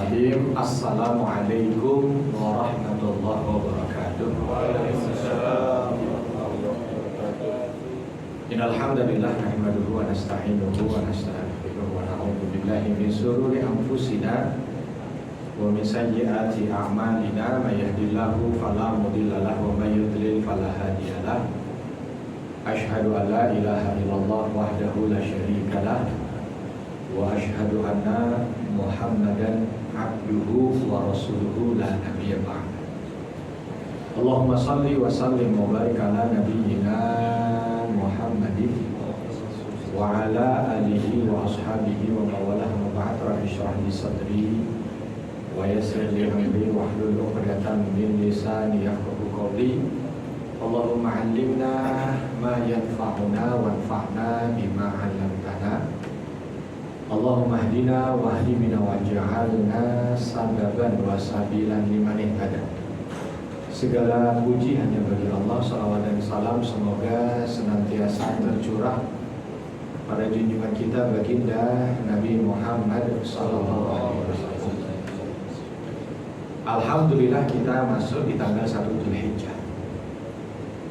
Bismillahirrahmanirrahim. Assalamualaikum warahmatullahi wabarakatuh. Waalaikumsalam. Innal hamdalillah nahmaduhu wa nasta'inuhu wa nastaghfiruh wa na'udzu billahi min shururi anfusina wa min sayyiati a'malina. May yahdihillahu fala mudilla lahu wa may yudlil fala hadiya lahu. Asyhadu an la ilaha illallah wahdahu la syarika lah wa asyhadu anna Muhammadan abduhu wa rasuluhu la nabiyya ba'da. Allahumma salli wa sallim wa barik ala nabiyyina Muhammadin wa ala alihi wa ashabihi wa mawalah wa ba'd. Rabbi shrah li sadri wa yassir li amri wa hlul 'uqdatam min lisani yafqahu qawli. Allahumma 'allimna ma yanfa'una wanfa'na bima 'allamtana. Allahumma hdina wahdi bina waj'alna sababan wa sabilan liman ihtada. Segala puji hanya bagi Allah. Salawat dan salam semoga senantiasa tercurah pada junjungan kita baginda Nabi Muhammad sallallahu alaihi wasallam. Alhamdulillah kita masuk di tanggal 1 Dzulhijjah.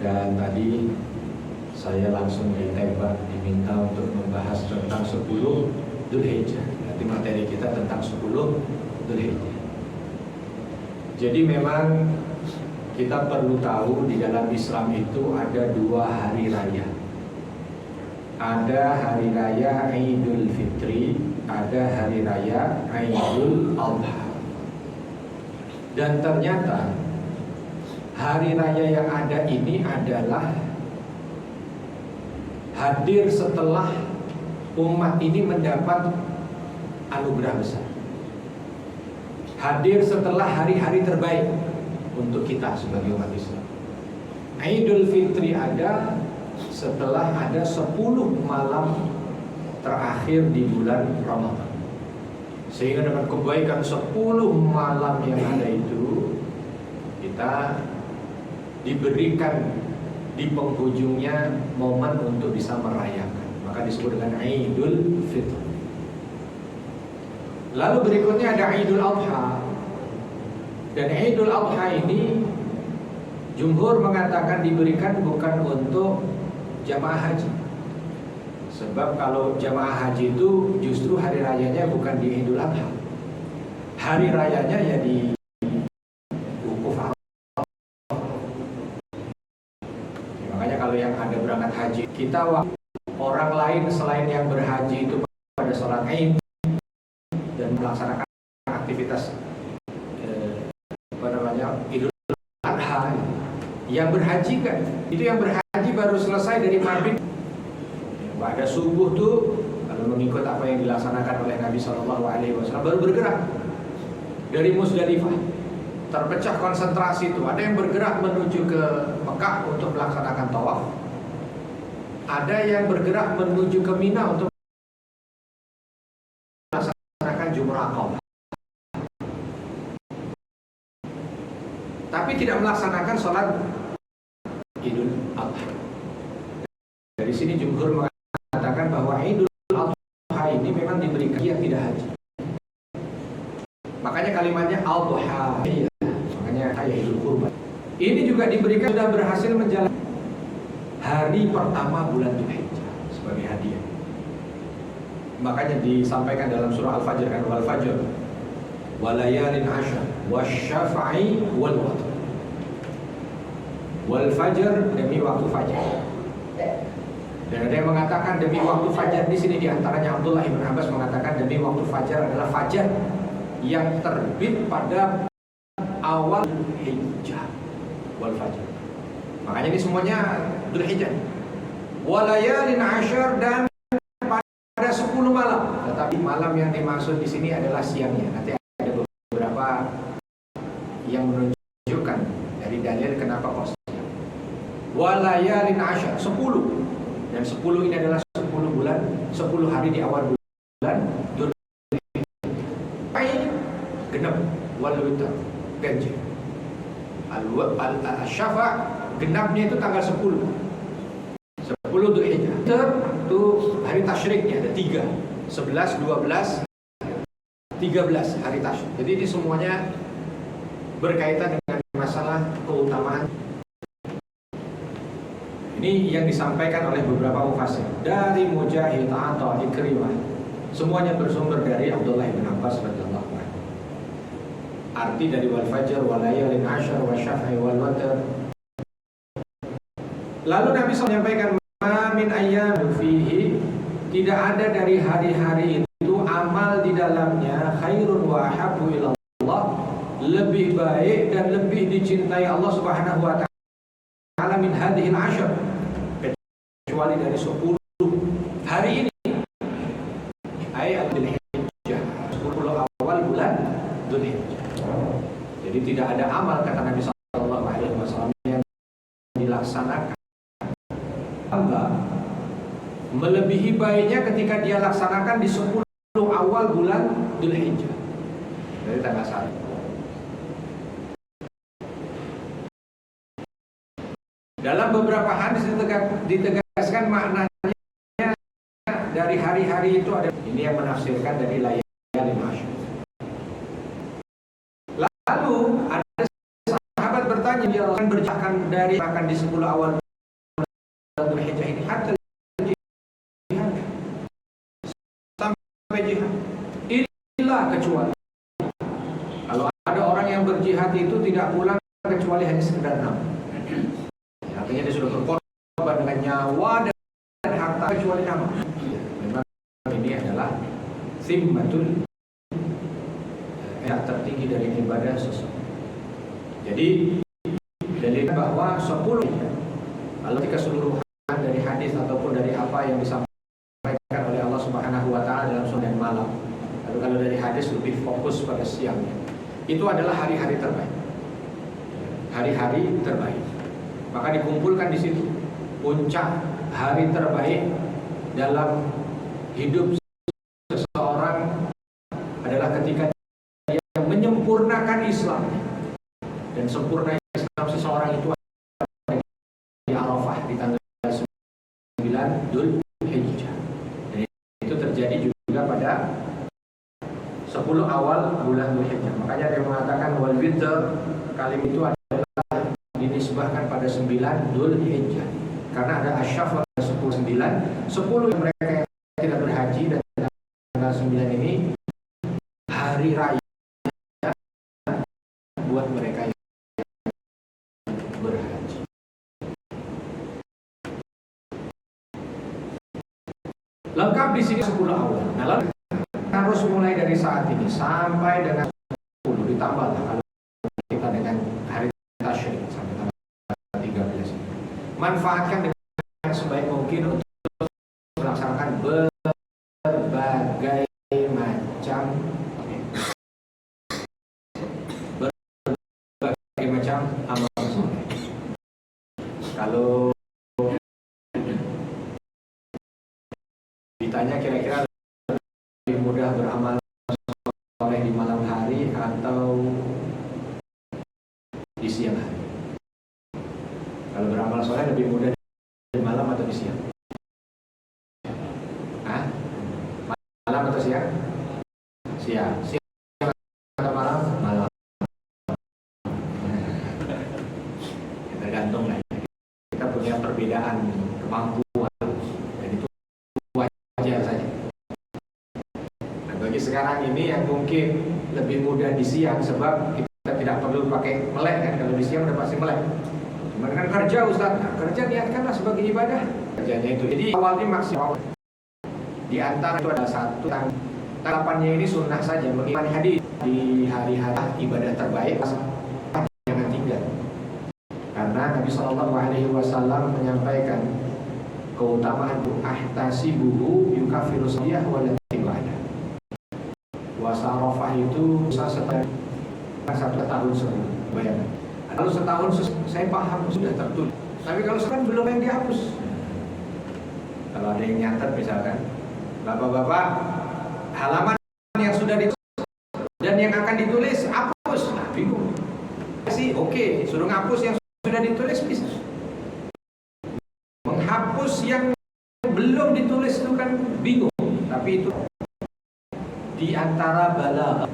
Dan tadi saya langsung ditembak, diminta untuk membahas tentang 10 Dzulhijjah. Nanti materi kita tentang 10 Dzulhijjah. Jadi memang kita perlu tahu di dalam Islam itu ada 2 hari raya. Ada hari raya Idul Fitri, ada hari raya Idul Adha. Dan ternyata hari raya yang ada ini adalah hadir setelah umat ini mendapat anugerah besar. Hadir setelah hari-hari terbaik untuk kita sebagai umat Islam. Idul Fitri ada setelah ada 10 malam terakhir di bulan Ramadan. Sehingga dengan kebaikan 10 malam yang ada itu, kita diberikan di penghujungnya momen untuk bisa merayakan. Maka disebut dengan Idul Fitri. Lalu berikutnya ada Idul Adha. Dan Idul Adha ini jumhur mengatakan diberikan bukan untuk jamaah haji. Sebab kalau jamaah haji itu justru hari rayanya bukan di Idul Adha. Hari rayanya ya di Wukuf Arafah. Makanya kalau yang ada berangkat haji, kita orang lain selain yang berhaji itu pada sholat Id dan melaksanakan aktivitas Idul Adha. Yang berhaji kan, itu yang berhaji baru selesai dari maghrib pada subuh tuh, kalau mengikut apa yang dilaksanakan oleh Nabi SAW baru bergerak dari Muzdalifah. Terpecah konsentrasi itu. Ada yang bergerak menuju ke Mekah untuk melaksanakan tawaf. Ada yang bergerak menuju ke Mina untuk melaksanakan Jumrah Aqabah. Tapi tidak melaksanakan sholat Idul Adha. Dari sini jumhur mengatakan bahwa Idul Adha ini memang diberikan yang tidak haji. Makanya kalimatnya Adha, makanya Idul Kurban. Ini juga diberikan sudah berhasil menjalani hari pertama bulan Dzulhijjah sebagai hadiah. Makanya disampaikan dalam surah Al-Fajr kan, wal fajr walayalin ashar wasyafa'i wal watr. Wal fajr demi waktu fajar. Dan ada yang mengatakan demi waktu fajar di sini, diantaranya Abdullah ibn Abbas mengatakan demi waktu fajar adalah fajar yang terbit pada awal Hijjah. Wal fajr. Makanya ini semuanya Dzulhijjah. Walayalin ashar dan pada 10 malam. Tetapi malam yang dimaksud di sini adalah siangnya. Nanti ada beberapa yang menunjukkan dari dalil kenapa kok siang. Walayalin ashar 10. Dan 10 ini adalah 10 bulan, 10 hari di awal bulan Dzulhijjah. Genap wal witr ganjil. Al-syafa' genapnya itu tanggal 10 Dzulhijjah. Itu hari tasyriknya ada 3, 11, 12, 13 hari tasyrik. Jadi ini semuanya berkaitan dengan masalah keutamaan. Ini yang disampaikan oleh beberapa mufassir dari Mujahid, Atha, Ikrimah. Semuanya bersumber dari Abdullah bin Abbas radhiyallahu anhu. Arti dari wal fajr wal layalin ashar wa syaf'i wal watr. Lalu Nabi SAW menyampaikan, ma min ayyamin fihi, tidak ada dari hari-hari itu amal di dalamnya khairun wa ahabbu ila Allah, lebih baik dan lebih dicintai Allah Subhanahu wa taala min hadhil ashar, kecuali dari 10 hari ini. Ayat Dzulhijjah, 10 awal bulan Dzulhijjah. Jadi tidak ada amal, kata Nabi sallallahu alaihi wasallam, yang dilaksanakan Allah melebihi baiknya ketika dia laksanakan di 10 awal bulan Dzulhijjah dari tanggal 1. Dalam beberapa hadis ditegaskan maknanya dari hari-hari itu ada. Ini yang menafsirkan dari layalin ashar. Lalu ada sahabat bertanya, ya Rasulullah, berjihad dari makan di 10 awal Dzulhijjah ini hatta jihad, sampai jihad, inilah kecuali kalau ada orang yang berjihad itu tidak pulang kecuali hanya sekedar nama. Artinya dia sudah berkorban dengan nyawa dan harta kecuali nama. Memang ini adalah simmatul yang tertinggi dari ibadah seseorang. Jadi dalil bahwa 10 kalau jika seluruhan dari hadis ataupun dari apa yang disampaikan oleh Allah Subhanahu wa taala dalam sore dan malam. Lalu kalau dari hadis lebih fokus pada siangnya. Itu adalah hari-hari terbaik. Hari-hari terbaik. Maka dikumpulkan di situ puncak hari terbaik dalam hidup seseorang adalah ketika dia menyempurnakan Islam. Dan sempurna Islam seseorang itu ada di Arafah di tanggal 9 Dzulhijjah. Dan itu terjadi juga pada 10 awal bulan Dzulhijjah. Makanya ada yang mengatakan wal witr, kalimat itu adalah dinisbahkan pada 9 Dzulhijjah. Karena ada asyaf 10 yang mereka yang tidak berhaji, dan tanggal 9 ini hari raya buat mereka yang berhaji. Lengkap di sini 10 awal. Nah, lalu harus mulai dari saat ini sampai dengan 10 ditambahlah kalau kita dengan hari tasyrik sampai tanggal 13 ini. Manfaatkan dengan sebaik mungkin untuk melaksanakan berbagai macam amal soleh. Kalau ditanya kira-kira lebih mudah beramal soleh di malam hari atau di siang hari? Kalau beramal soleh lebih mudah di malam atau di siang? Hah? Malam atau siang? Siang. Siang atau malam? Malam. Tergantung lah. Kita punya perbedaan kemampuan, dan itu wajar saja. Nah, bagi sekarang ini yang mungkin lebih mudah di siang sebab kita tidak perlu pakai melek kan. Kalau di siang udah pasti melek. Cuman kan kerja Ustaz, nah, kerja niatkanlah sebagai ibadah. Kerjanya itu. Jadi awalnya maksimal. Di antara itu ada satu tanggapannya ini sunnah saja mengimani hadis di hari-hari ibadah terbaik. Jangan tinggal. Karena Nabi Shallallahu Alaihi Wasallam menyampaikan keutamaan ahtasibuhu yukafiru siyah walati ba'da. Puasa Arafah itu setelah 1 tahun sebelum. Bayangkan. Kalau setahun saya paham sudah tertulis. Tapi kalau sekarang belum yang dihapus. Kalau ada yang nyatet misalkan, bapak-bapak, halaman yang sudah ditulis dan yang akan ditulis hapus. Nah, bingung. Sih, oke, suruh ngapus yang sudah ditulis bisa. Menghapus yang belum ditulis itu kan bingung. Tapi itu di antara bala.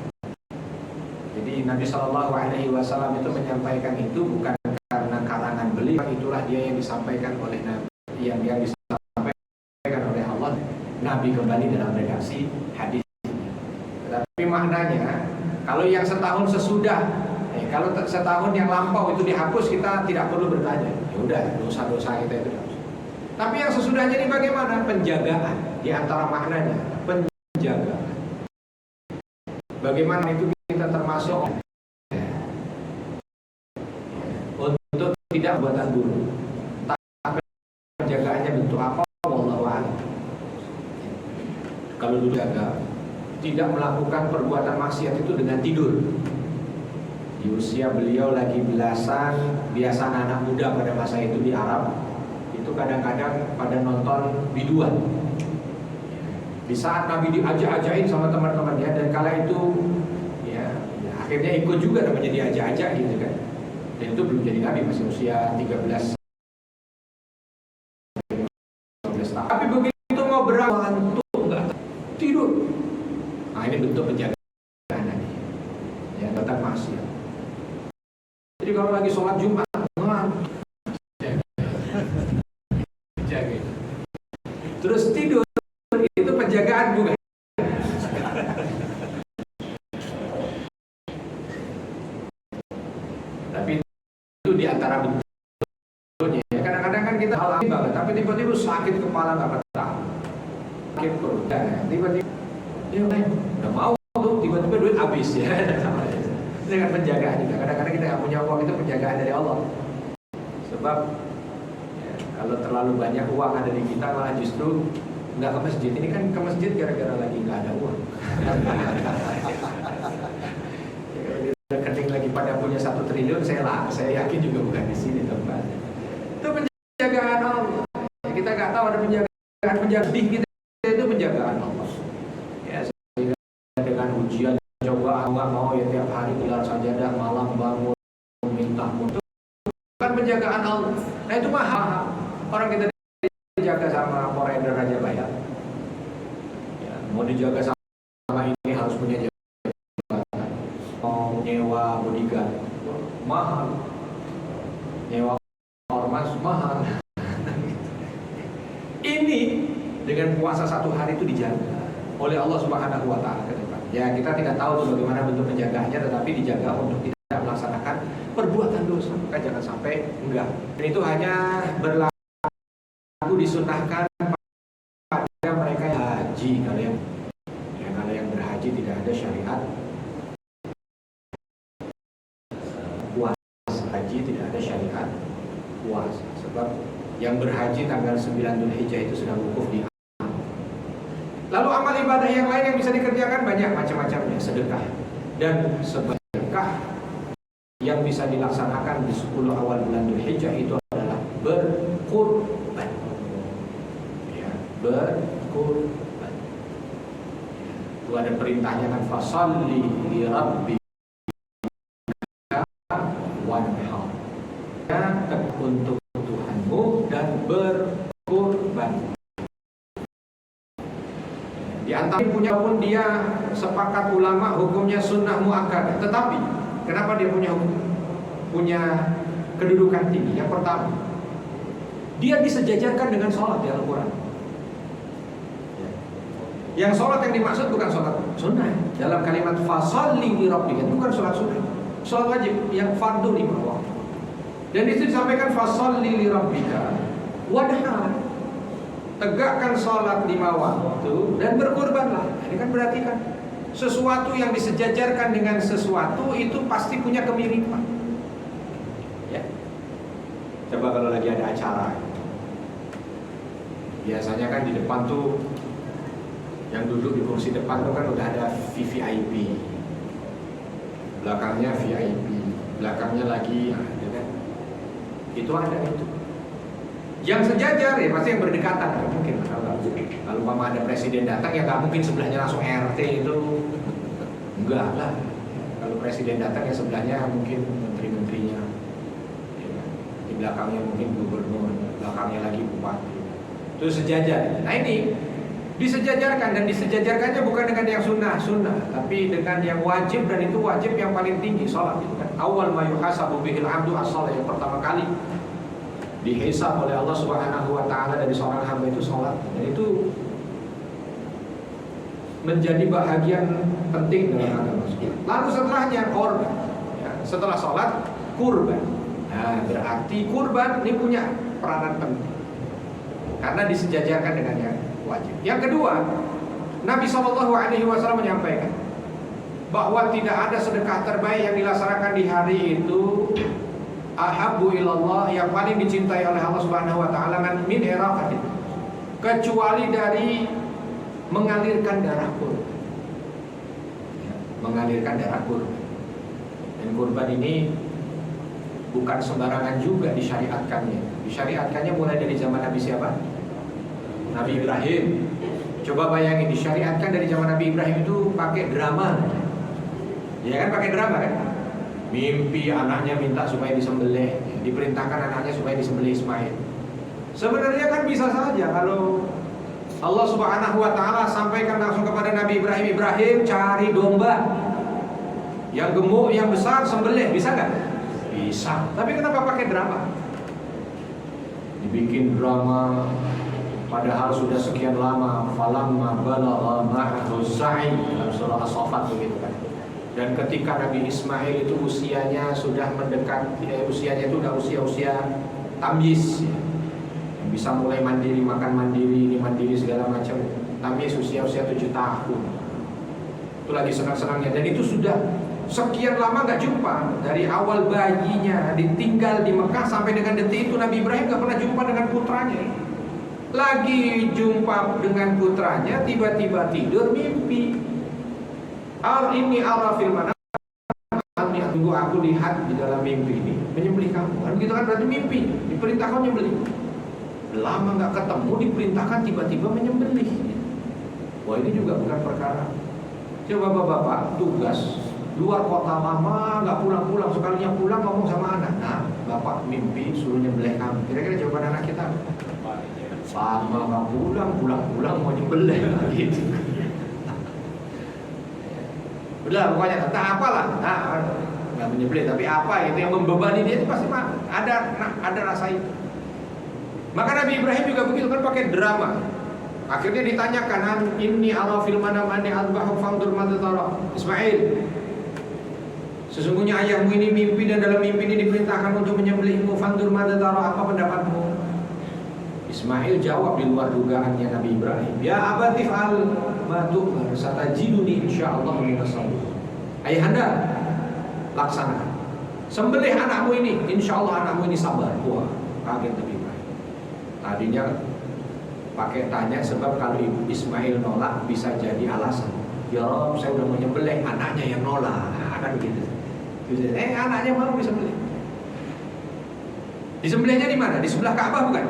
Jadi Nabi Shallallahu Alaihi Wasallam itu menyampaikan itu bukan karena karangan beliau, itulah dia yang disampaikan oleh Nabi, yang disampaikan oleh Allah. Nabi kembali dalam redaksi hadis. Tapi maknanya, kalau yang setahun sesudah, kalau setahun yang lampau itu dihapus, kita tidak perlu bertanya. Ya udah, dosa-dosa kita itu dihapus. Tapi yang sesudahnya ini bagaimana? Penjagaan. Di antara maknanya, penjagaan. Bagaimana itu kita termasuk untuk tidak buatan buruk. Tapi penjagaannya bentuk apa? Wallahu a'lam. Kalau dulu jaga, tidak melakukan perbuatan maksiat itu dengan tidur. Di usia beliau lagi belasan, biasa anak muda pada masa itu di Arab, itu kadang-kadang pada nonton biduan. Di saat Nabi diajak-ajakin sama teman-temannya, dan kala itu ya akhirnya ikut juga namanya diajak-ajak gitu kan. Dan itu belum jadi Nabi, masih usia 13 tahun. Tapi begitu mau berangkat enggak tidur. Nah ini bentuk penjagaan Nabi. Ya, datang maksiat. Jadi kalau lagi sholat Jumat, jaga. Terus tidur, itu penjagaan juga. Tapi itu diantara bentuknya. Kadang-kadang kan kita alami banget, tapi tiba-tiba sakit kepala nggak betah, sakit perut, tiba-tiba dia udah mau tuh, tiba-tiba duit habis ya. Itu kan penjagaan juga. Kadang-kadang kita nggak punya uang, itu penjagaan dari Allah. Sebab ya, kalau terlalu banyak uang ada di kita, malah justru nggak ke masjid. Ini kan ke masjid gara-gara lagi nggak ada uang. Rekening lagi pada punya 1 triliun, saya yakin juga bukan di sini tempatnya. Itu penjagaan Allah. Ya, kita nggak tahu ada penjagaan kita itu penjagaan Allah. Ya, sehingga dengan ujian coba nggak mau ya tiap hari gelar sajadah, malam bangun minta mutu, kan penjagaan Allah. Nah itu mahal. Orang kita dijaga sama foreigner aja bayar. Ya, mau dijaga sama ini harus punya jabatan, mau nyewa bodyguard mahal, nyewa ormas mahal. Ini dengan puasa 1 hari itu dijaga oleh Allah Subhanahu Wa Taala ke depan. Ya kita tidak tahu tuh bagaimana bentuk penjagaannya, tetapi dijaga untuk tidak melaksanakan perbuatan dosa. Maka jangan sampai enggak. Dan itu hanya berlaku disunahkan pada mereka yang haji. Kalau yang berhaji tidak ada syariat puasa haji, tidak ada syariat puasa. Sebab yang berhaji tanggal 9 Dzulhijjah itu sudah wukuf di. Lalu amal ibadah yang lain yang bisa dikerjakan banyak macam-macamnya, sedekah. Dan sedekah yang bisa dilaksanakan di 10 awal bulan Dzulhijjah itu adalah berkurban. Ya, berkurban. Itu ada perintahnya kan, fasalli li rabbika wanhar. Ya, untuk Tuhanmu dan berkurban. Di antara punya pun dia sepakat ulama hukumnya sunnah muakkadah. Tetapi kenapa dia punya kedudukan tinggi? Yang pertama, dia disejajarkan dengan sholat di Al-Quran. Yang sholat yang dimaksud bukan sholat sunnah. Dalam kalimat fasalli li rabbika itu bukan sholat sunnah, sholat wajib yang fardu 5 waktu. Dan itu disampaikan fasalli li rabbika wanhar. Tegakkan sholat 5 waktu dan berkurbanlah. Ini kan berarti kan sesuatu yang disejajarkan dengan sesuatu itu pasti punya kemiripan. Ya. Coba kalau lagi ada acara, biasanya kan di depan tuh yang duduk di kursi depan tuh kan udah ada VVIP, belakangnya VIP, belakangnya lagi, ya kan? Itu ada itu. Yang sejajar ya pasti yang berdekatan, nggak mungkin. Kalau mama ada presiden datang ya nggak mungkin sebelahnya langsung RT itu, enggak lah. Kalau presiden datang ya sebelahnya mungkin menteri-menterinya, ya, di belakangnya mungkin gubernur, belakangnya lagi bupati. Itu sejajar. Nah ini Disejajarkan, dan disejajarkannya bukan dengan yang sunnah, tapi dengan yang wajib, dan itu wajib yang paling tinggi, sholat itu kan. Awal ma yuhasabu bihil abdu as-shalah, yang pertama kali dihisab oleh Allah Subhanahu wa taala dari seorang hamba itu sholat. Dan itu menjadi bahagian penting dalam agama. Lalu setelahnya korban. Ya, setelah sholat kurban. Nah, berarti kurban ini punya peranan penting karena disejajarkan dengan yang wajib. Yang kedua, Nabi SAW menyampaikan bahwa tidak ada sedekah terbaik yang dilaksanakan di hari itu ahabbu ilallah, yang paling dicintai oleh Allah Subhanahu wa taala, min iraqatin, kecuali dari mengalirkan darah kurban. Ya, mengalirkan darah kurban. Dan kurban ini bukan sembarangan juga disyariatkannya. Disyariatkannya mulai dari zaman Nabi siapa? Nabi Ibrahim. Coba bayangin, disyariatkan dari zaman Nabi Ibrahim itu pakai drama. Ya kan, pakai drama kan? Mimpi anaknya minta supaya disembelih, diperintahkan anaknya supaya disembelih Ismail. Sebenarnya kan bisa saja kalau Allah Subhanahu wa taala sampaikan langsung kepada Nabi Ibrahim, Ibrahim cari domba yang gemuk, yang besar, sembelih, bisa nggak? Bisa. Tapi kenapa pakai drama? Dibikin drama, padahal sudah sekian lama. Falamma balagha ma'ahu sa'i, dalam surah As-Saffat begitu kan. Dan ketika Nabi Ismail itu usianya sudah mendekat, usianya itu udah usia tamyiz, ya. Bisa mulai mandiri, makan mandiri, ini mandiri segala macam. Tamyiz usia 7 tahun. Itu lagi senang-senangnya, dan itu sudah sekian lama nggak jumpa. Dari awal bayinya ditinggal di Mekah sampai dengan detik itu Nabi Ibrahim nggak pernah jumpa dengan putranya. Lagi jumpa dengan putranya, tiba-tiba tidur mimpi. Ini arafil mana? Tunggu, aku lihat di dalam mimpi ini menyembelih kamu. Kan begitu kan, berarti mimpi. Diperintahkan menyembelih. Lama nggak ketemu, diperintahkan tiba-tiba menyembelih. Wah, ini juga bukan perkara. Coba bapak-bapak tugas luar kota lama, nggak pulang-pulang, sekalinya pulang ngomong sama anak. Nah, bapak mimpi suruh nyembelih kamu. Kira-kira jawaban anak kita? Lama nggak pulang mau nyembelih gitu. Udah, pokoknya entah apalah, nggak menyembelih, tapi apa itu yang membebani dia itu pasti ada rasa itu. Maka Nabi Ibrahim juga begitu kan, pakai drama. Akhirnya ditanyakan, inni ara fil manami adbahu fandur madza tara. Ismail, sesungguhnya ayahmu ini mimpi, dan dalam mimpi ini diperintahkan untuk menyembelihmu. Fandur madza tara, apa pendapatmu? Ismail jawab di luar dugaannya Nabi Ibrahim, ya abati fa'al ma tu'mar satajiduni insyaallah minas sabirin. Ayahanda, laksanakan, sembelih anakmu ini, insyaallah anakmu ini sabar. Wah, kaget Nabi Ibrahim. Tadinya pakai tanya, sebab kalau Ismail nolak bisa jadi alasan. Ya Rob, saya udah mau nyembelih, anaknya yang nolak. Kan begitu. Anaknya mau disembelih. Disembelihnya di mana? Di sebelah Ka'bah bukan?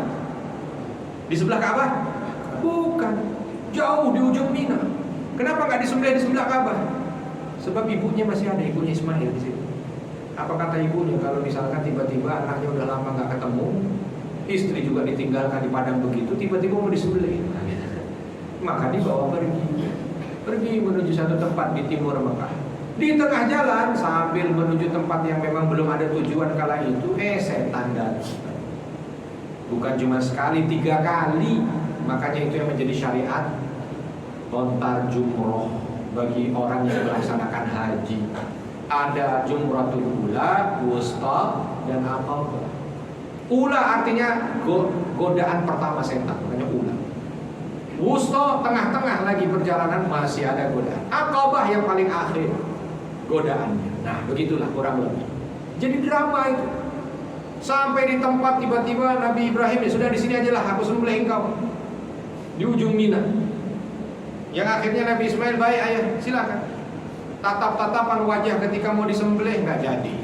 Di sebelah Ka'bah? Bukan. Jauh di ujung Mina. Kenapa nggak disembelih di sebelah Ka'bah? Sebab ibunya masih ada, ibunya Ismail di situ. Apa kata ibunya kalau misalkan tiba-tiba anaknya udah lama nggak ketemu, istri juga ditinggalkan di padang begitu, tiba-tiba mau disembelih. Maka dibawa pergi menuju satu tempat di timur Mekah. Di tengah jalan sambil menuju tempat yang memang belum ada tujuan kala itu, setan datang. Bukan cuma sekali, 3 kali. Makanya itu yang menjadi syariat lontar jumroh bagi orang yang melaksanakan haji. Ada jumratul ula, wusta, dan aqabah. Ula artinya godaan pertama setan, makanya ula. Wusta, tengah-tengah lagi perjalanan masih ada godaan. Aqabah yang paling akhir godaannya. Nah, begitulah kurang lebih. Jadi drama itu. Sampai di tempat tiba-tiba Nabi Ibrahim, ya sudah di sini aja lah, aku sembelih engkau di ujung Mina. Yang akhirnya Nabi Ismail, baik ayah, silakan. Tatap-tatapan wajah ketika mau disembelih, nggak jadi.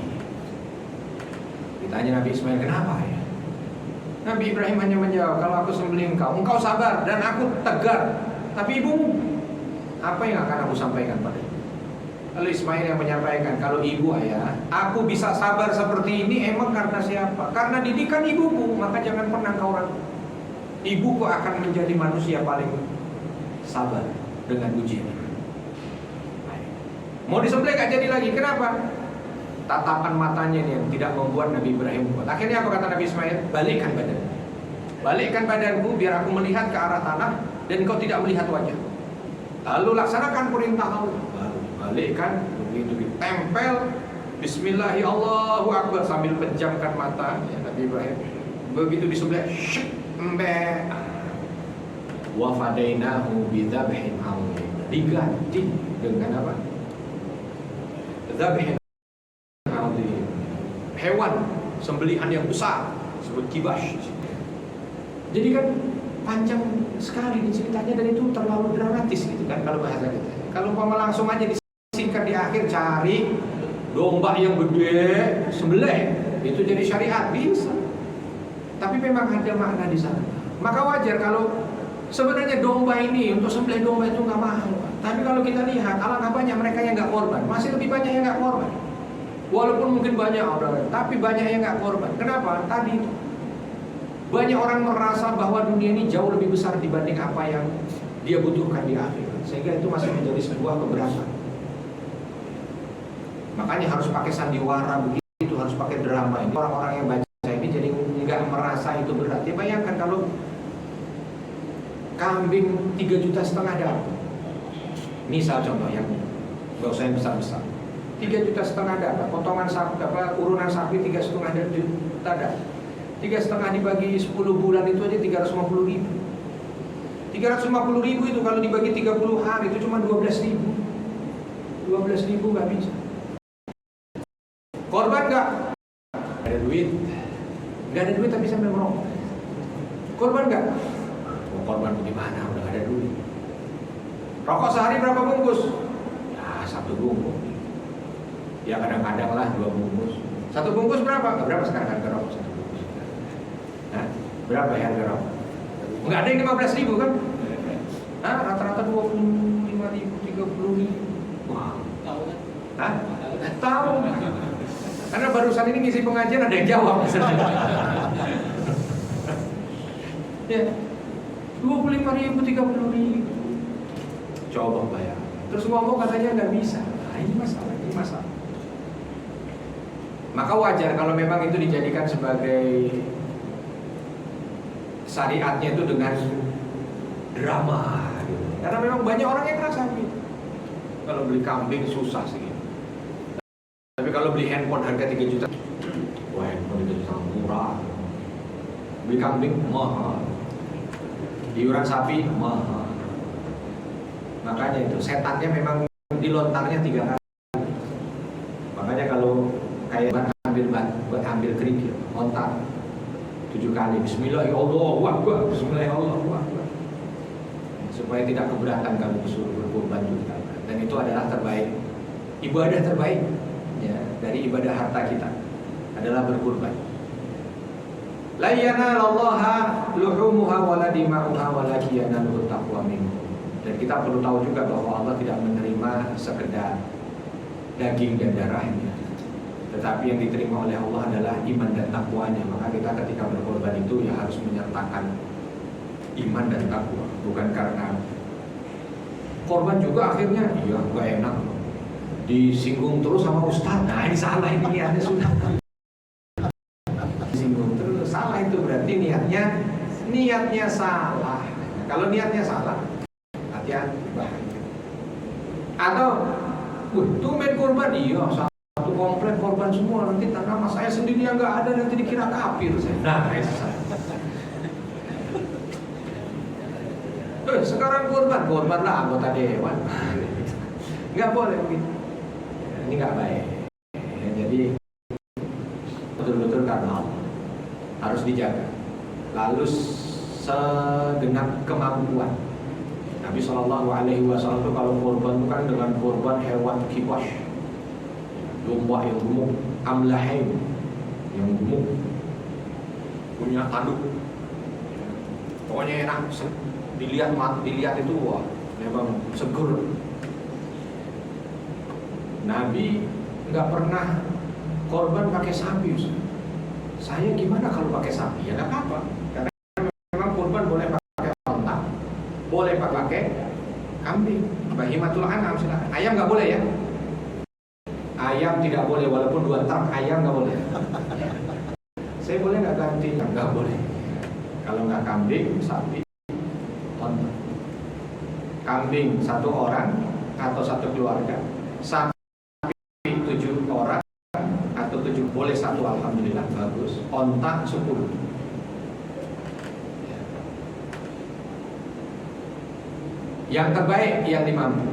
Ditanya Nabi Ismail, kenapa ya? Nabi Ibrahim hanya menjawab, kalau aku sembelih engkau sabar dan aku tegar. Tapi ibumu, apa yang akan aku sampaikan padamu? Lalu Ismail yang menyampaikan, kalau ibu ayah, aku bisa sabar seperti ini emang karena siapa? Karena didikan ibuku, maka jangan pernah kau ragu. Ibuku akan menjadi manusia paling sabar dengan ujian. Mau disembelih gak jadi lagi, kenapa? Tatapan matanya ini yang tidak membuat Nabi Ibrahim kuat. Akhirnya apa kata Nabi Ismail? Balikkan badanku. Balikkan badanku biar aku melihat ke arah tanah dan kau tidak melihat wajah. Lalu laksanakan perintah Allah. Lalu balikkan, begitu ditempel. Bismillahi Allahu Akbar sambil pejamkan mata ya, Nabi Ibrahim. Begitu disembelih, wa fadainahu bidzabhin 'azim. Diganti dengan apa? Dzabhin 'azim. Hewan sembelihan yang besar disebut kibash. Jadi kan panjang sekali ceritanya dan itu terlalu dramatis gitu kan kalau bahasa kita. Kalau mau langsung aja disingkat di akhir, cari domba yang gede sembelih, itu jadi syariat bisa. Tapi memang ada makna di sana. Maka wajar kalau sebenarnya domba ini untuk sembelih domba itu nggak mahal. Tapi kalau kita lihat alangkah banyak mereka yang nggak korban, masih lebih banyak yang nggak korban. Walaupun mungkin banyak orang, tapi banyak yang nggak korban. Kenapa? Tadi itu banyak orang merasa bahwa dunia ini jauh lebih besar dibanding apa yang dia butuhkan di akhirat, sehingga itu masih menjadi sebuah keberatan. Makanya harus pakai sandiwara begitu, harus pakai drama ini. Orang-orang yang baca ini jadi nggak merasa itu berat. Ya bayangkan kalau kambing 3,5 juta dapat. Misal contoh yang nggak usah yang besar-besar. 3,5 juta dapat. Potongan sapi, urunan sapi 3,5 juta dapat. 3,5 dibagi 10 bulan itu aja 350.000. 350.000 itu kalau dibagi 30 hari itu cuma 12.000. 12.000 nggak bisa. Korban nggak? Ada duit. Nggak ada duit tapi sambil merokok. Korban nggak? Oh, korban bagaimana? Udah nggak ada duit. Rokok sehari berapa bungkus? Ya 1 bungkus. Ya kadang-kadang lah 2 bungkus. 1 bungkus berapa? Berapa sekarang harga rokok 1 bungkus? Hah? Berapa ya harga rokok? Nggak ada yang 15.000 kan? Hah? Rata-rata 25.000, 30.000. Wah. Tahu kan? Hah? Tahu. Karena barusan ini ngisi pengajian ada yang jawab. Ya, 25.000, 30.000. Coba bayar. Terus ngomong katanya nggak bisa. Nah, ini masalah. Maka wajar kalau memang itu dijadikan sebagai syariatnya itu dengan drama. Gitu. Karena memang banyak orang yang ngerasa gitu. Kalau beli kambing susah sih. Tapi kalau beli handphone harga 3 juta, wah handphone 3 juta murah. Beli kambing mahal. Iuran sapi mahal. Makanya itu setannya memang dilontarnya 3 kali. Makanya kalau kayak buat ambil kerikil, lontar 7 kali. Bismillahirrahmanirrahim. Bismillahirrahmanirrahim. Supaya tidak keberatan kalau disuruh berkorban juga. Dan itu adalah terbaik, ibadah terbaik. Ya, dari ibadah harta kita adalah berkurban. La yanalallaha luhumuha wala dima'uha walakin yanaluhu taqwa minkum. Dan kita perlu tahu juga bahwa Allah tidak menerima sekedar daging dan darahnya, tetapi yang diterima oleh Allah adalah iman dan takwanya. Maka kita ketika berkorban itu ya harus menyertakan iman dan takwa, bukan karena korban juga akhirnya iya gak enak disinggung terus sama ustaz. Nah ini salah, ini niatnya sudah disinggung terus, salah itu berarti niatnya salah. Kalau niatnya salah, hati-hati bahaya. Atau tumben korban, iya satu komplek korban semua, nanti nama saya sendiri yang nggak ada nanti dikira kafir saya. Nah itu sekarang korban lah anggota dewan. Nggak boleh begitu. Ini nggak baik. Jadi betul-betul karena Allah harus dijaga. Lalu segenap kemampuan. Nabi SAW itu kalau korban itu kan dengan korban hewan kibash, domba yang gemuk, amlahain yang gemuk, punya tanduk, pokoknya enak. Dilihat itu wah memang seger. Nabi nggak pernah korban pakai sapi. Saya gimana kalau pakai sapi? Ya nggak apa-apa. Karena memang korban boleh pakai onta, boleh pakai kambing, bahimatul an'am silakan. Ayam nggak boleh ya? Ayam tidak boleh, walaupun 2 truk ayam nggak boleh. Saya boleh nggak ganti? Nggak boleh. Kalau nggak kambing, sapi, onta. Kambing 1 orang atau 1 keluarga, sapi 7 orang atau 7, boleh 1, alhamdulillah bagus. Onta 10. Yang terbaik yang dimampu.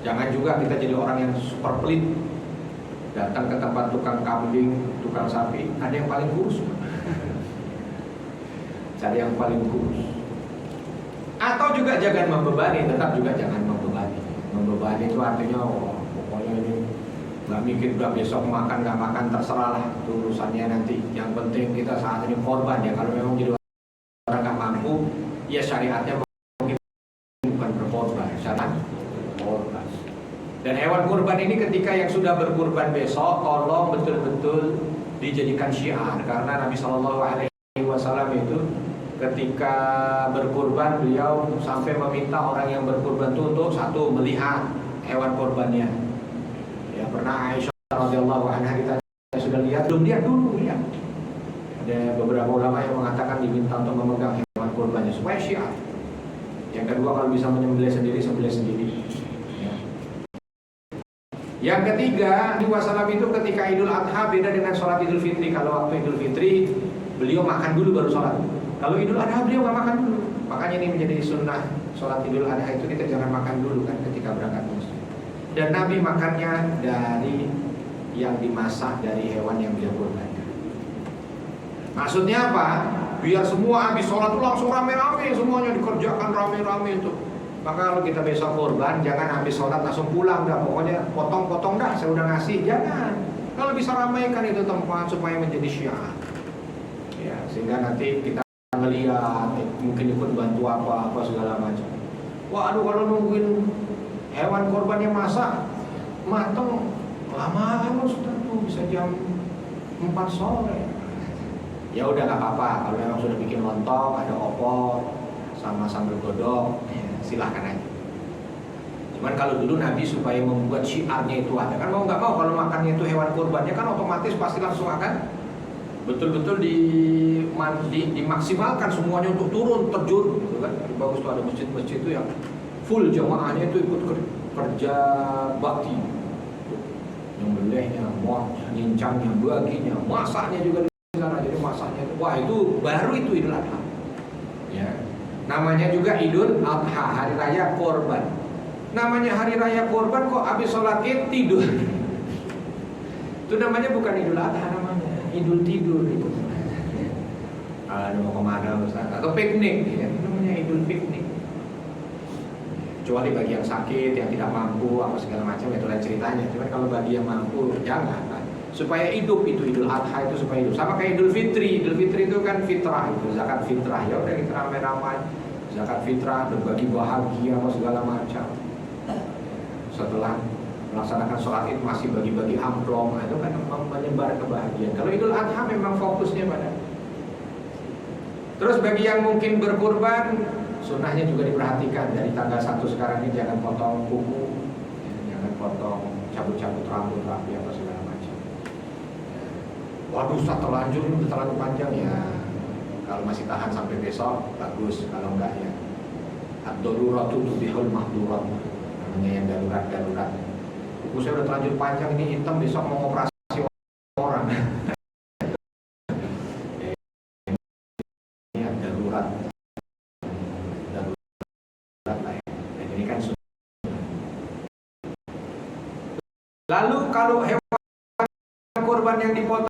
Jangan juga kita jadi orang yang super pelit. Datang ke tempat tukang kambing, tukang sapi, ada yang paling kurus. Cari yang paling kurus. Atau juga jangan membebani, tetap juga jangan membebani. Membebani itu artinya pokoknya ini nggak mikir udah besok makan nggak makan terserah lah, itu urusannya nanti. Yang penting kita saat ini korban ya. Kalau memang jadi orang nggak mampu, ya syariatnya bukan berkorban, syariat korban. Dan hewan kurban ini ketika yang sudah berkurban besok, tolong betul-betul dijadikan syiar, karena Nabi SAW itu ketika berkurban beliau sampai meminta orang yang berkurban itu untuk 1 melihat hewan kurbannya. Ya, pernah Aisyah radhiyallahu anha kita sudah lihat, belum lihat dulu ya. Ada beberapa ulama yang mengatakan diminta untuk memegang hewan kurbannya supaya syiar. Yang kedua, kalau bisa menyembelih sendiri, sembelih sendiri. Ya. Yang ketiga, Nabi wasallam itu ketika Idul Adha beda dengan sholat Idul Fitri. Kalau waktu Idul Fitri beliau makan dulu baru sholat. Kalau Idul Adha beliau nggak makan dulu. Makanya ini menjadi sunnah sholat Idul Adha itu kita jangan makan dulu kan ketika berangkat ke masjid. Dan Nabi makannya dari yang dimasak dari hewan yang beliau kurbankan. Maksudnya apa? Biar semua habis sholat itu langsung rame-rame, semuanya dikerjakan rame-rame itu. Maka kalau kita besok kurban, jangan habis sholat langsung pulang dah. Pokoknya potong-potong dah, saya udah ngasih, jangan. Kalau bisa ramaikan itu tempat supaya menjadi syiar. Ya, sehingga nanti kita melihat, mungkin ikut bantu apa segala macam. Waduh, kalau nungguin hewan korbannya masak, mateng, lama kan sudah tuh, bisa jam 4 sore. Ya udah nggak apa-apa, kalau memang sudah bikin lontong, ada opor sama sambal godok, ya, silahkan aja. Cuman kalau dulu Nabi supaya membuat syiarnya itu ada, kan mau nggak mau kalau makannya itu hewan kurbannya kan otomatis pasti langsung akan betul-betul dimaksimalkan semuanya untuk turun terjun, gitu kan? Bagus tuh ada masjid-masjid itu yang full jamaahnya itu ikut kerja bakti, nyembelihnya, nyincangnya, baginya, masaknya juga. Jadi masaknya itu, wah itu baru itu Idul Adha. Ya. Namanya juga Idul Adha, hari raya korban. Namanya hari raya korban kok habis sholat Id tidur. Itu namanya bukan Idul Adha, namanya Idul tidur itu. Ada mau kemana Ustaz? Atau piknik, ya. Namanya Idul piknik. Kecuali bagi yang sakit, yang tidak mampu, apa segala macam, itu lain ceritanya. Cuma kalau bagi yang mampu, jangan. Supaya hidup itu Idul Adha itu supaya hidup. Sama kayak Idul Fitri. Idul Fitri itu kan fitrah, itu zakat fitrah. Ya udah kita ramai-ramai zakat fitrah, berbagi bahagia apa segala macam. Setelah melaksanakan sholat Id masih bagi-bagi amplop, itu kan menyebar kebahagiaan. Kalau Idul Adha memang fokusnya pada. Terus bagi yang mungkin berkurban, sunnahnya juga diperhatikan. Dari tanggal 1 sekarang ini jangan potong kuku, jangan potong cabut-cabut rambut rapi apa segala macam. Waduh, Ustaz terlanjur ini udah terlalu panjang ya. Kalau masih tahan sampai besok bagus, kalau enggak ya ad-daruratu tubihul mahdurat. Namanya yang darurat-darurat. Kuku saya udah terlanjur panjang ini hitam, besok mau operasi orang. Ini darurat. Darurat lah ya. Dan ini kan sunnah. Lalu kalau hewan kurban yang dipotong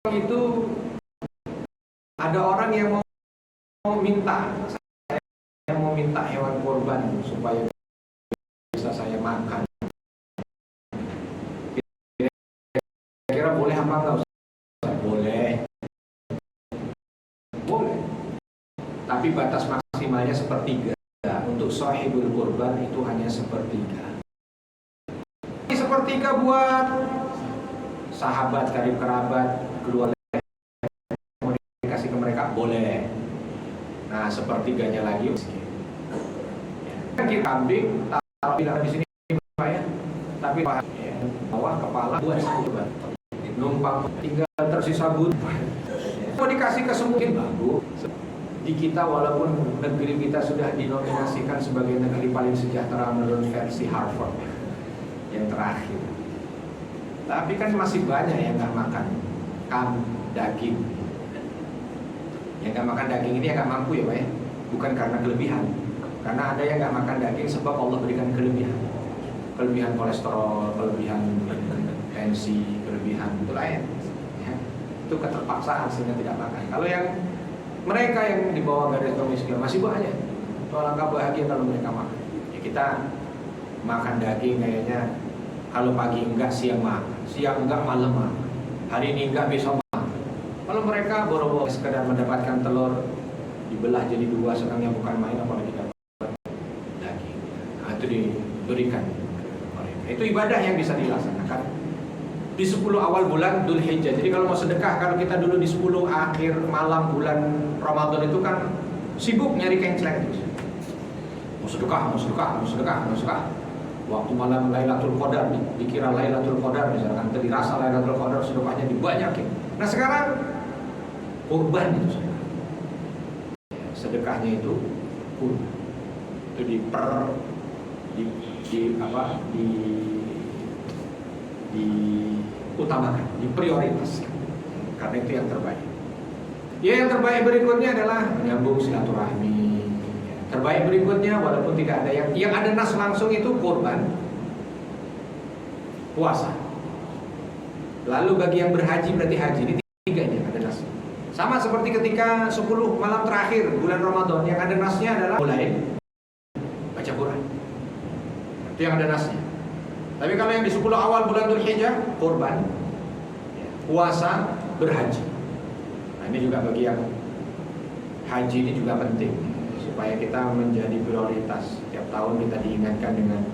itu ada orang yang mau minta, saya mau minta hewan kurban supaya bisa saya makan. Kira-kira boleh apa enggak Ustaz? Boleh. Boleh. Tapi batas maksimalnya 1/3. Untuk sahibul kurban itu hanya 1/3. 1/3 buat sahabat, karib kerabat, keluarga mau dikasih ke mereka boleh. Nah 1/3-nya lagi miskin. Ya. kita kambing taruh di sini Pak ya. Tapi bawah kepala buat coba. Numpang tinggal tersisa but. Mau dikasih ke semua bagus. Di kita walaupun negeri kita sudah dinominasikan sebagai negeri paling sejahtera menurut versi Harvard yang terakhir. Tapi kan masih banyak yang nggak makan daging. Yang nggak makan daging ini agak mampu ya Pak ya. Bukan karena kelebihan. Karena ada yang nggak makan daging sebab Allah berikan kelebihan. Kelebihan kolesterol, kelebihan tensi, kelebihan itu lain. Ya. Itu keterpaksaan sehingga tidak makan. Kalau yang mereka yang di bawah garis kemiskinan masih banyak. Itu alangkah bahagia kalau mereka makan. Ya, kita makan daging kayaknya kalau pagi enggak siang makan, siang enggak malam makan, hari ini enggak besok makan. Kalau mereka boro-boro sekedar mendapatkan telur dibelah jadi dua senangnya bukan main, apalagi dapat daging. Nah, itu diberikan. Itu ibadah yang bisa dilaksanakan di 10 awal bulan Dzulhijjah. Jadi kalau mau sedekah, kalau kita dulu di 10 akhir malam bulan Ramadan itu kan sibuk nyari kencleng terus. Mau sedekah, mau sedekah, mau sedekah, mau sedekah. Waktu malam Lailatul Qadar dikira Lailatul Qadar misalkan, dirasa Lailatul Qadar sedekahnya dibanyakin. Nah sekarang kurban itu sedekahnya itu kurban. Itu diutamakan, diprioritaskan, karena itu yang terbaik. Ya, yang terbaik berikutnya adalah menyambung silaturahmi. Terbaik berikutnya walaupun tidak ada yang ada nas langsung itu kurban, puasa. Lalu bagi yang berhaji berarti haji, ini tiganya ada nas. Sama seperti ketika 10 malam terakhir bulan Ramadan yang ada nasnya adalah mulai baca Quran. Itu yang ada nasnya. Tapi kalau yang di 10 awal bulan Dzulhijjah, kurban, puasa, berhaji. Nah ini juga bagi yang haji ini juga penting supaya kita menjadi prioritas. Setiap tahun kita diingatkan dengan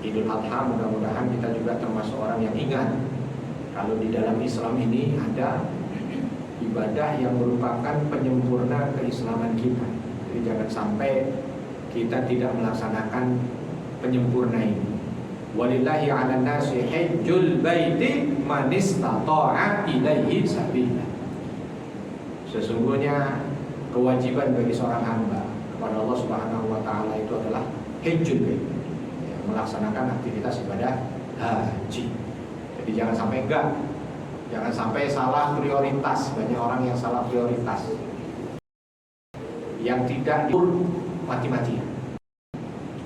Idul Adha, mudah-mudahan kita juga termasuk orang yang ingat kalau di dalam Islam ini ada ibadah yang merupakan penyempurna keislaman kita. Jadi jangan sampai kita tidak melaksanakan penyempurna ini. Walillahi 'alan nasi hajjul baiti man istata'a ilaihi sabila. Sesungguhnya kewajiban bagi seorang hamba kepada Allah Subhanahu wa taala itu adalah hajjul bait, ya, melaksanakan aktivitas ibadah haji. Jadi jangan sampai enggak. Jangan sampai salah prioritas. Banyak orang yang salah prioritas. Yang tidak diukur mati-matian.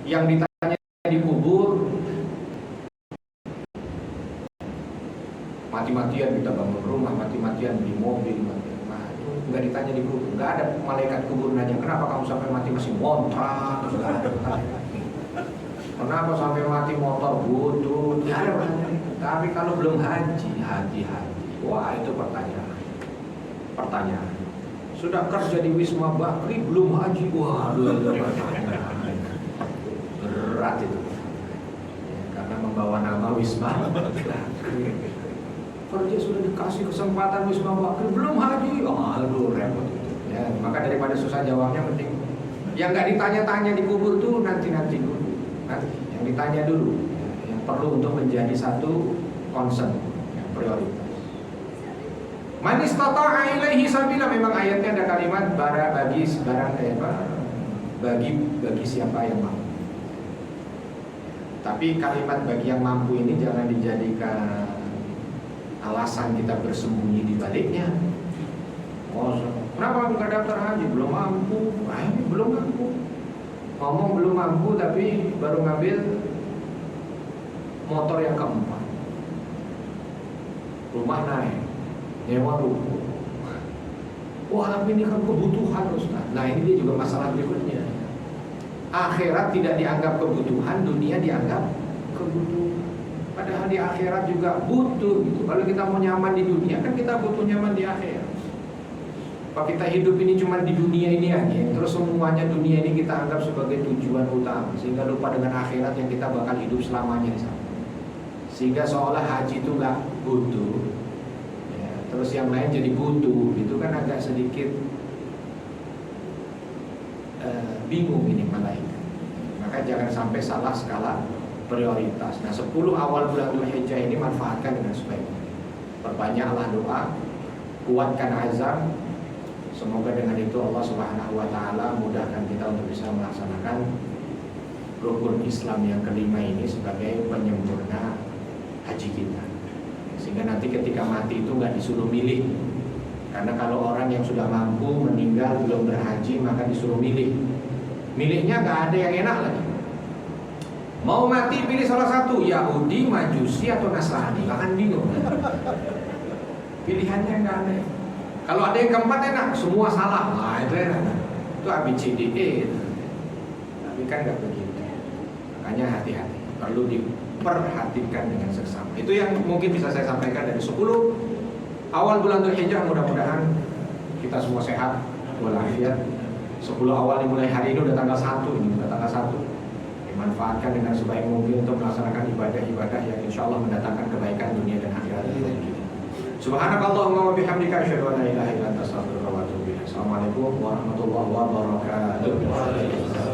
Yang ditanya dikubur mati-matian, kita bangun rumah, mati-matian beli mobil, nah itu nggak ditanya di kubur, nggak ada malaikat kubur nanya kenapa kamu sampai mati masih montrak, terus nggak ada. Kenapa sampai mati motor butut, nggak ada. Tapi kalau belum haji, wah itu pertanyaan. Sudah kerja di Wisma Bakri belum haji, wah berat itu, ya, karena membawa nama Wisma Bakri. Kerja sudah dikasih kesempatan Wisma Bakri belum haji, aduh repot itu. Ya, maka daripada susah jawabnya mending yang nggak ditanya-tanya di kubur tuh nanti dulu. Nanti yang ditanya dulu, ya, yang perlu untuk menjadi satu concern, ya, prioritas. Man istata'a ilaihi sabila, memang ayatnya ada kalimat bagi siapa yang mampu. Tapi kalimat bagi yang mampu ini jangan dijadikan alasan kita bersembunyi di baliknya. Oh, kenapa nggak daftar haji? Belum mampu. Nah, ini belum mampu. Ngomong belum mampu tapi baru ngambil motor yang keempat. Rumah naik, nyewa ruko. Wah, tapi ini kan kebutuhan Ustaz. Nah, ini dia juga masalah berikutnya. Akhirat tidak dianggap kebutuhan, dunia dianggap kebutuhan. Padahal di akhirat juga butuh gitu. Kalau kita mau nyaman di dunia kan kita butuh nyaman di akhirat. Kalau kita hidup ini cuma di dunia ini aja, terus semuanya dunia ini kita anggap sebagai tujuan utama, sehingga lupa dengan akhirat yang kita bakal hidup selamanya di sana. Sehingga seolah haji itu nggak butuh, ya, terus yang lain jadi butuh, itu kan agak sedikit bingung ini malaikat. Maka jangan sampai salah skala prioritas. Nah, 10 awal bulan Dzulhijjah ini manfaatkan dengan sebaik-baiknya. Perbanyaklah doa, kuatkan azam. Semoga dengan itu Allah Subhanahu wa taala mudahkan kita untuk bisa melaksanakan rukun Islam yang kelima ini sebagai penyempurna haji kita. Sehingga nanti ketika mati itu nggak disuruh milih. Karena kalau orang yang sudah mampu meninggal belum berhaji maka disuruh milih. Milihnya nggak ada yang enak lagi. Mau mati pilih salah satu, Yahudi, Majusi atau Nasrani, akan bingung. Pilihannya nggak ada. Kalau ada yang keempat enak, semua salah. Nah itu enak. Itu ABCDE. Tapi kan nggak begitu. Makanya hati-hati. Perlu diperhatikan dengan seksama. Itu yang mungkin bisa saya sampaikan dari 10 awal bulan Dzulhijjah. Mudah-mudahan kita semua sehat walafiat. 10 awal dimulai hari ini udah tanggal 1. Ini udah tanggal 1. Dimanfaatkan dengan sebaik mungkin untuk melaksanakan ibadah-ibadah yang insya Allah mendatangkan kebaikan dunia dan akhirat kita. Subhanakallahumma wa bihamdika asyhadu an la ilaha illa anta astaghfiruka wa atubu ilaik. Assalamualaikum warahmatullahi wabarakatuh.